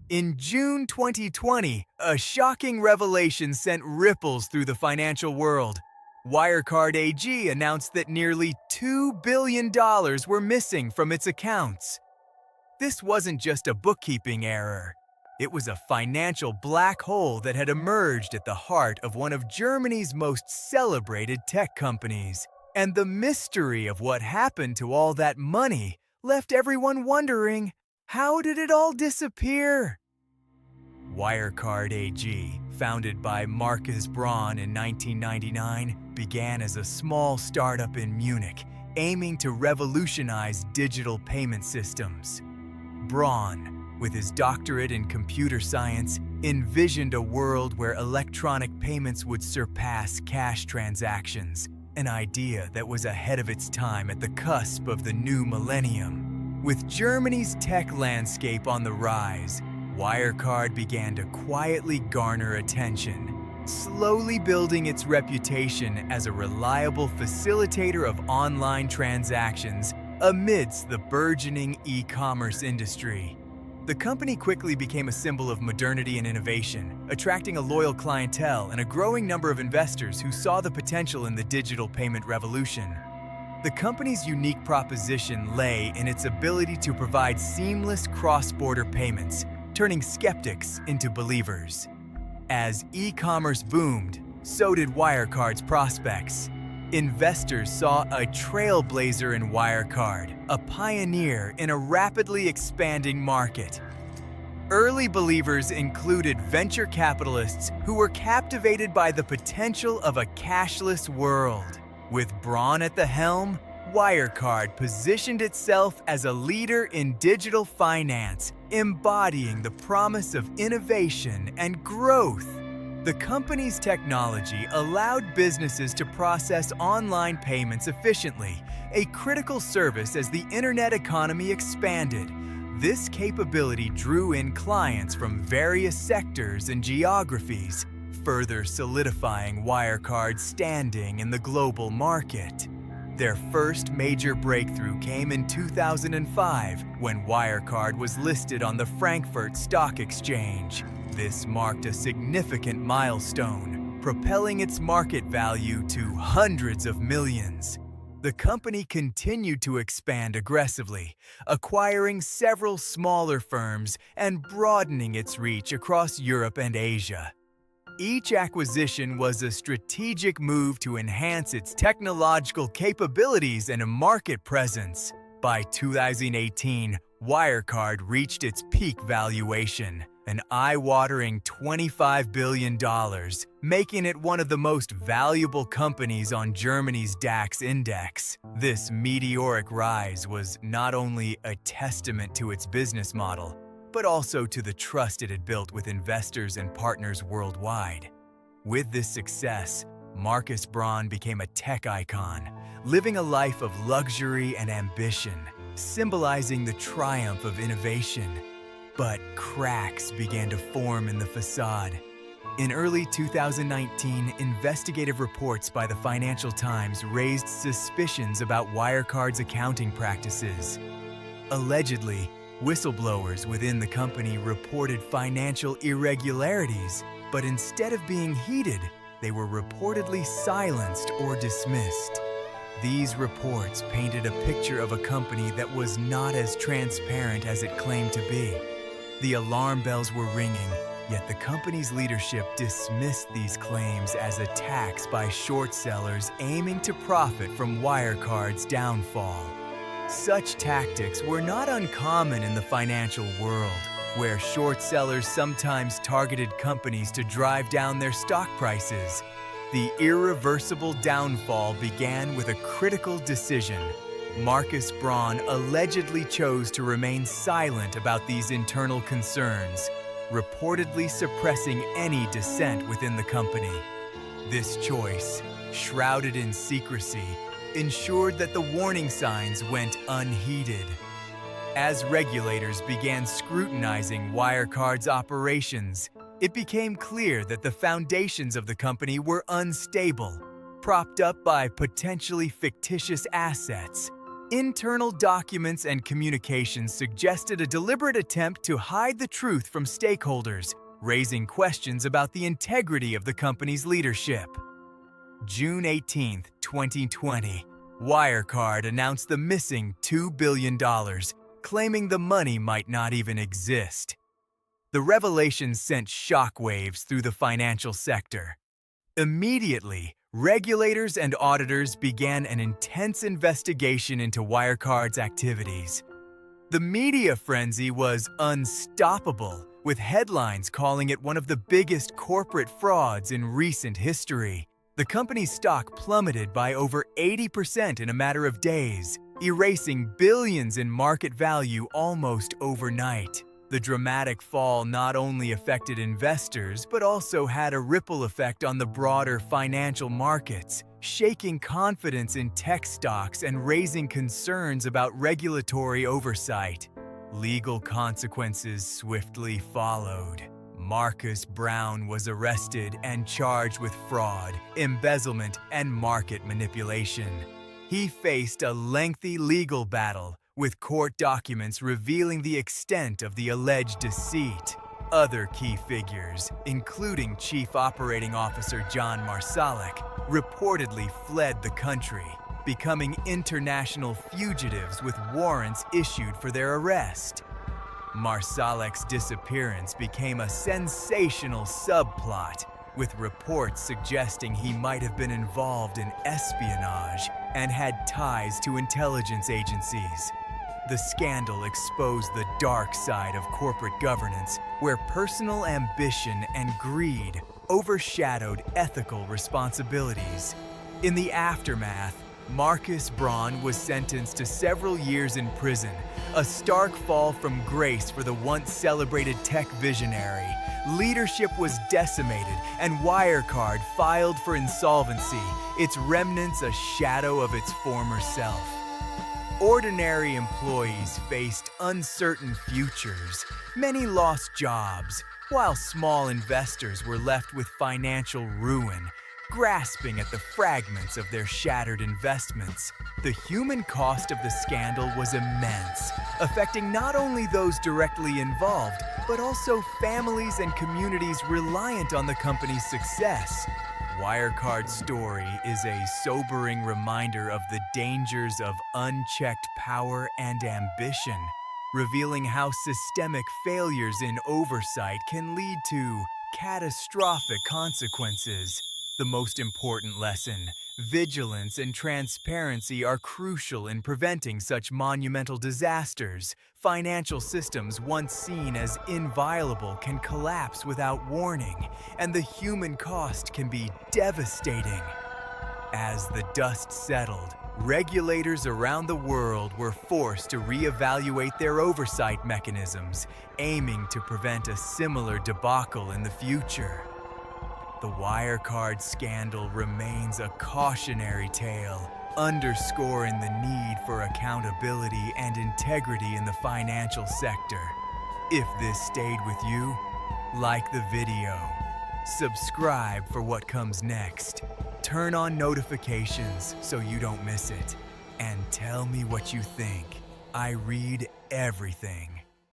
In June 2020, a shocking revelation sent ripples through the financial world. Wirecard AG announced that nearly $2 billion were missing from its accounts. This wasn't just a bookkeeping error. It was a financial black hole that had emerged at the heart of one of Germany's most celebrated tech companies. And the mystery of what happened to all that money left everyone wondering, how did it all disappear? Wirecard AG, founded by Markus Braun in 1999, began as a small startup in Munich, aiming to revolutionize digital payment systems. Braun, with his doctorate in computer science, envisioned a world where electronic payments would surpass cash transactions, an idea that was ahead of its time at the cusp of the new millennium. With Germany's tech landscape on the rise, Wirecard began to quietly garner attention, slowly building its reputation as a reliable facilitator of online transactions amidst the burgeoning e-commerce industry. The company quickly became a symbol of modernity and innovation, attracting a loyal clientele and a growing number of investors who saw the potential in the digital payment revolution. The company's unique proposition lay in its ability to provide seamless cross-border payments, turning skeptics into believers. As e-commerce boomed, so did Wirecard's prospects. Investors saw a trailblazer in Wirecard, a pioneer in a rapidly expanding market. Early believers included venture capitalists who were captivated by the potential of a cashless world. With Braun at the helm, Wirecard positioned itself as a leader in digital finance, embodying the promise of innovation and growth. The company's technology allowed businesses to process online payments efficiently, a critical service as the internet economy expanded. This capability drew in clients from various sectors and geographies, further solidifying Wirecard's standing in the global market. Their first major breakthrough came in 2005 when Wirecard was listed on the Frankfurt Stock Exchange. This marked a significant milestone, propelling its market value to hundreds of millions. The company continued to expand aggressively, acquiring several smaller firms and broadening its reach across Europe and Asia. Each acquisition was a strategic move to enhance its technological capabilities and market presence. By 2018, Wirecard reached its peak valuation, an eye-watering $25 billion, making it one of the most valuable companies on Germany's DAX index. This meteoric rise was not only a testament to its business model, but also to the trust it had built with investors and partners worldwide. With this success, Markus Braun became a tech icon, living a life of luxury and ambition, symbolizing the triumph of innovation. But cracks began to form in the facade. In early 2019, investigative reports by the Financial Times raised suspicions about Wirecard's accounting practices. Allegedly, whistleblowers within the company reported financial irregularities, but instead of being heeded, they were reportedly silenced or dismissed. These reports painted a picture of a company that was not as transparent as it claimed to be. The alarm bells were ringing, yet the company's leadership dismissed these claims as attacks by short sellers aiming to profit from Wirecard's downfall. Such tactics were not uncommon in the financial world, where short sellers sometimes targeted companies to drive down their stock prices. The irreversible downfall began with a critical decision. Markus Braun allegedly chose to remain silent about these internal concerns, reportedly suppressing any dissent within the company. This choice, shrouded in secrecy, ensured that the warning signs went unheeded. As regulators began scrutinizing Wirecard's operations, it became clear that the foundations of the company were unstable, propped up by potentially fictitious assets. Internal documents and communications suggested a deliberate attempt to hide the truth from stakeholders, raising questions about the integrity of the company's leadership. June 18, 2020, Wirecard announced the missing $2 billion, claiming the money might not even exist. The revelation sent shockwaves through the financial sector. Immediately, regulators and auditors began an intense investigation into Wirecard's activities. The media frenzy was unstoppable, with headlines calling it one of the biggest corporate frauds in recent history. The company's stock plummeted by over 80% in a matter of days, erasing billions in market value almost overnight. The dramatic fall not only affected investors, but also had a ripple effect on the broader financial markets, shaking confidence in tech stocks and raising concerns about regulatory oversight. Legal consequences swiftly followed. Marcus Brown was arrested and charged with fraud, embezzlement, and market manipulation. He faced a lengthy legal battle, with court documents revealing the extent of the alleged deceit. Other key figures, including Chief Operating Officer John Marsalek, reportedly fled the country, becoming international fugitives with warrants issued for their arrest. Marsalek's disappearance became a sensational subplot, with reports suggesting he might have been involved in espionage and had ties to intelligence agencies. The scandal exposed the dark side of corporate governance, where personal ambition and greed overshadowed ethical responsibilities. In the aftermath, Marcus Braun was sentenced to several years in prison, a stark fall from grace for the once celebrated tech visionary. Leadership was decimated, and Wirecard filed for insolvency, its remnants a shadow of its former self. Ordinary employees faced uncertain futures. Many lost jobs, while small investors were left with financial ruin, grasping at the fragments of their shattered investments. The human cost of the scandal was immense, affecting not only those directly involved, but also families and communities reliant on the company's success. Wirecard's story is a sobering reminder of the dangers of unchecked power and ambition, revealing how systemic failures in oversight can lead to catastrophic consequences. The most important lesson: vigilance and transparency are crucial in preventing such monumental disasters. Financial systems once seen as inviolable can collapse without warning, and the human cost can be devastating. As the dust settled, regulators around the world were forced to reevaluate their oversight mechanisms, aiming to prevent a similar debacle in the future. The Wirecard scandal remains a cautionary tale, underscoring the need for accountability and integrity in the financial sector. If this stayed with you, like the video, subscribe for what comes next, turn on notifications so you don't miss it, and tell me what you think. I read everything.